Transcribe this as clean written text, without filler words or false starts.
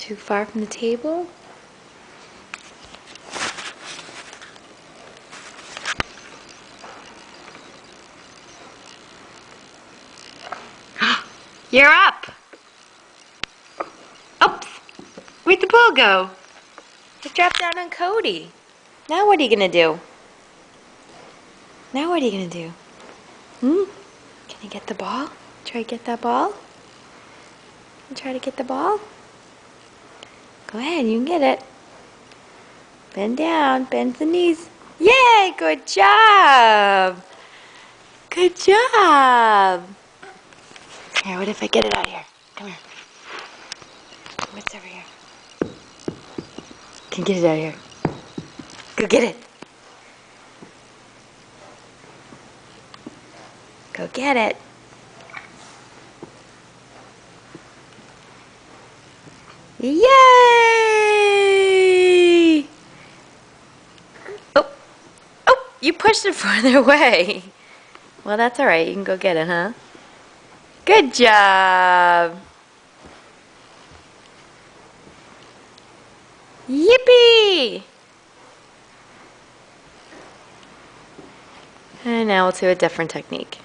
Too far from the table? You're up! Oops! Where'd the ball go? It dropped down on Cody. Now what are you gonna do? Now what are you gonna do? Can you get the ball? Try to get that ball? You try to get the ball? Go ahead, you can get it. Bend down, bend the knees. Yay, good job! Good job! Here, what if I get it out here? Come here. What's over here? Can you get it out here? Go get it. Go get it. Yay! Oh, oh, you pushed it farther away. Well, that's all right. You can go get it, huh? Good job. Yippee! And now we'll do a different technique.